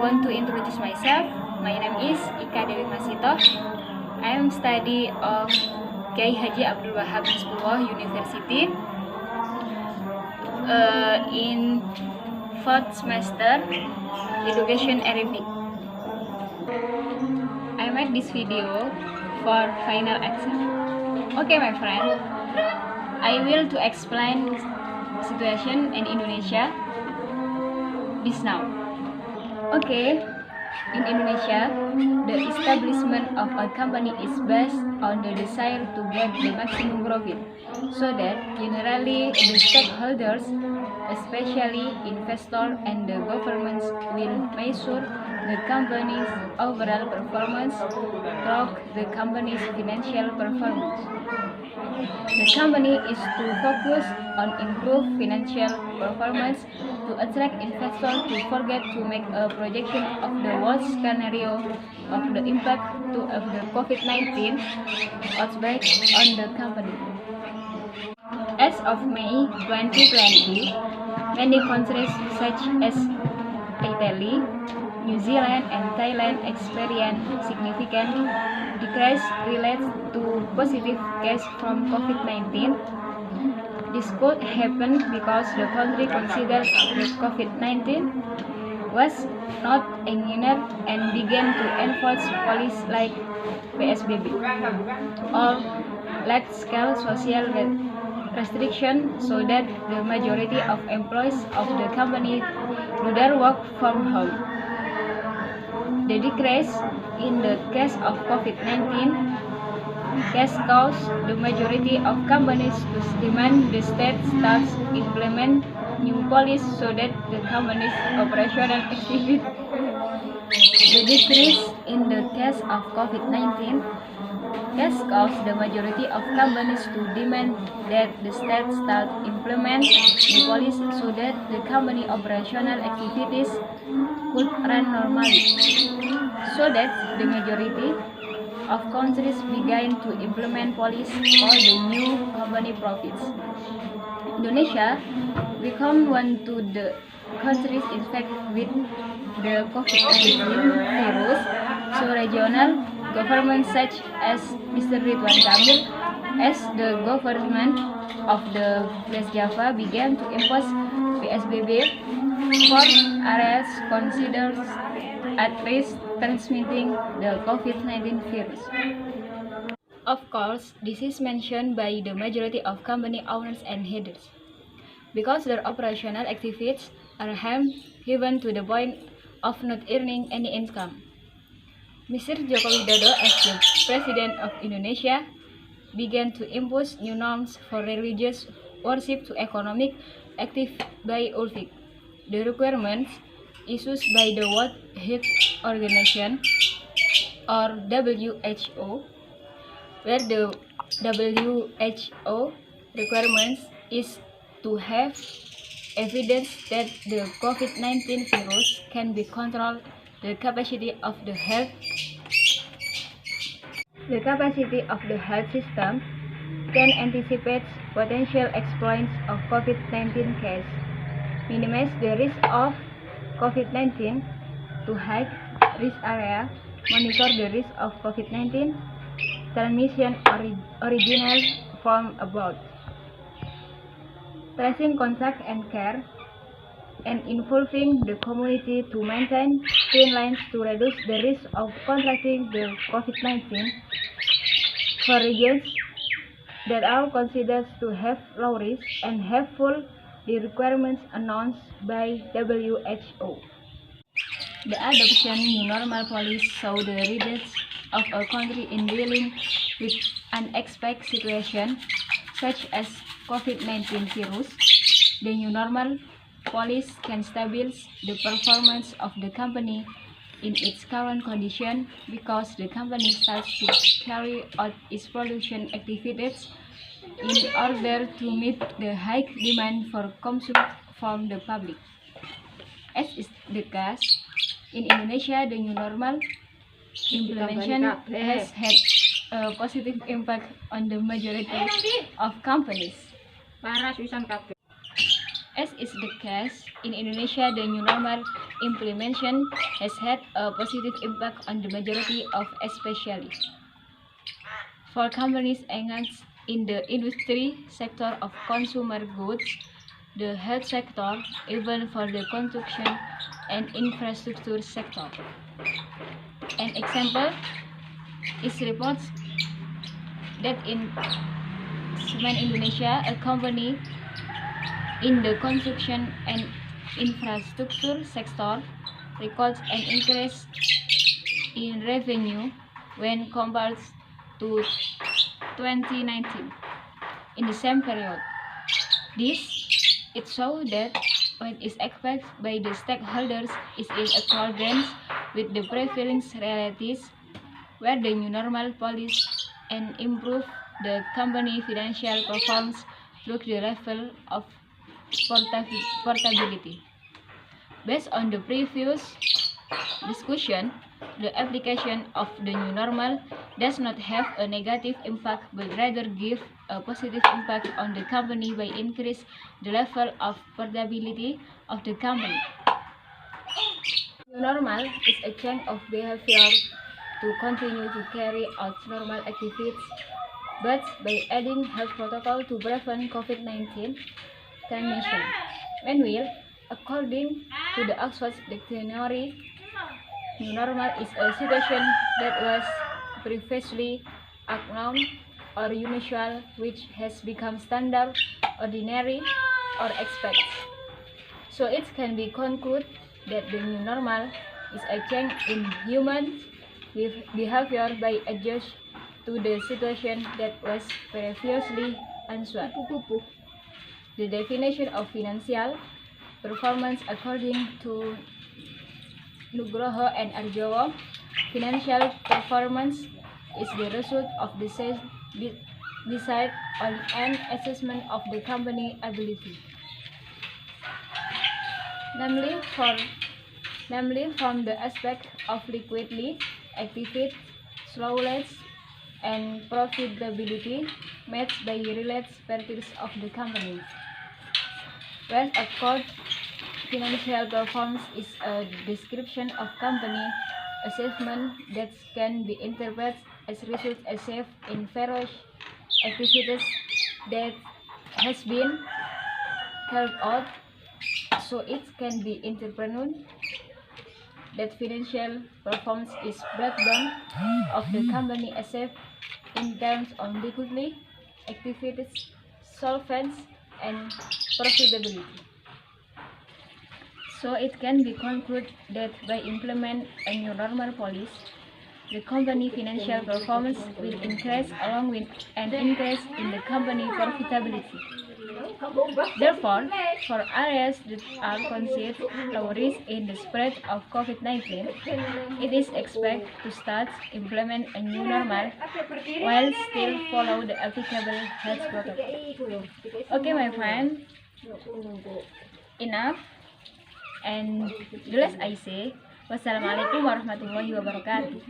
want to introduce myself. My name is Ika Dewi Masito. I am study of Kiai Haji Abdul Wahab Hizbullah University in 4th semester Education Arabic. I made this video for final exam. Okay, my friend, I will to explain situation in Indonesia this now. Okay, in Indonesia, the establishment of a company is based on the desire to get the maximum profit, so that generally the stakeholders, especially investors and the governments, will measure the company's overall performance through the company's financial performance. The company is to focus on improved financial performance to attract investors to forget to make a projection of the worst scenario of the impact of the COVID-19 outbreak on the company. As of May 2020, many countries such as Italy, New Zealand, and Thailand experienced significant decrease related to positive cases from COVID-19. This could happen because the country considers that COVID-19 was not imminent and began to enforce policies like PSBB or large-scale social restriction, so that the majority of employees of the company do their work from home. The decrease in the case of COVID-19 case caused the majority of companies to demand the state starts implement new policies so that the company's operational activity. The decrease in the case of COVID-19 has caused the majority of companies to demand that the state start implement the policy so that the company operational activities could run normally, so that the majority of countries began to implement policies for the new company profits. Indonesia became one of the countries infected with the COVID-19 virus, so regional governments such as Mr. Ridwan Kamil, as the government of the West Java, began to impose PSBB for areas considered at risk transmitting the COVID-19 virus. Of course, this is mentioned by the majority of company owners and headers, because their operational activities are harmed even to the point of not earning any income. Mr. Joko Widodo, as the President of Indonesia, began to impose new norms for religious worship to economic activity by ULFIC. The requirements issued by the World Health Organization or WHO, where the WHO requirements is to have evidence that the COVID-19 virus can be controlled, the capacity of the health system can anticipate potential exploits of COVID-19 case, minimize the risk of COVID-19 to high-risk area, monitor the risk of COVID-19 transmission original from abroad, tracing contact and care, and involving the community to maintain clean lines to reduce the risk of contracting the COVID-19 for regions that are considered to have low risk and have full the requirements announced by WHO. The adoption new normal policy saw the readiness of a country in dealing with unexpected situations such as COVID-19 virus. The new normal policy can stabilize the performance of the company in its current condition, because the company starts to carry out its production activities in order to meet the high demand for consumption from the public. As is the case in Indonesia, the new normal implementation has had a positive impact on the majority of companies. As is the case in Indonesia, the new normal implementation has had a positive impact on the majority of, especially for companies engaged in the industry sector of consumer goods, the health sector, even for the construction and infrastructure sector. An example is reports that in Semen Indonesia, a company in the construction and infrastructure sector records an increase in revenue when compared to 2019 in the same period. This it shows that what is expected by the stakeholders is in accordance with the prevailing realities, where the new normal policies and improve the company financial performance through the level of portability. Based on the previous discussion, the application of the new normal does not have a negative impact but rather give a positive impact on the company by increase the level of portability of the company. New normal is a change of behavior to continue to carry out normal activities, but by adding health protocol to prevent COVID-19 transmission. Meanwhile, according to the Oxford Dictionary, new normal is a situation that was previously unknown or unusual, which has become standard, ordinary, or expected. So it can be concluded that the new normal is a change in human behavior by adjust to the situation that was previously unsure. The definition of financial performance according to Nugroho and Arjowo, financial performance is the result of the decide on an assessment of the company ability, namely from the aspect of liquidity, activity, slowledge, and profitability matched by related parties of the company. When a core financial performance is a description of company assessment that can be interpreted as results achieved in various activities that has been carried out, so it can be interpreted that financial performance is breakdown of the company achieved in terms of liquidity, activities, solvency, and profitability. So it can be concluded that by implementing a new normal policy, the company financial performance will increase along with an increase in the company profitability. Therefore, for areas that are considered low risk in the spread of COVID-19, it is expected to start implement a new normal while still follow the applicable health protocol. Okay, my friend, enough. And the last I say, wassalamualaikum warahmatullahi wabarakatuh.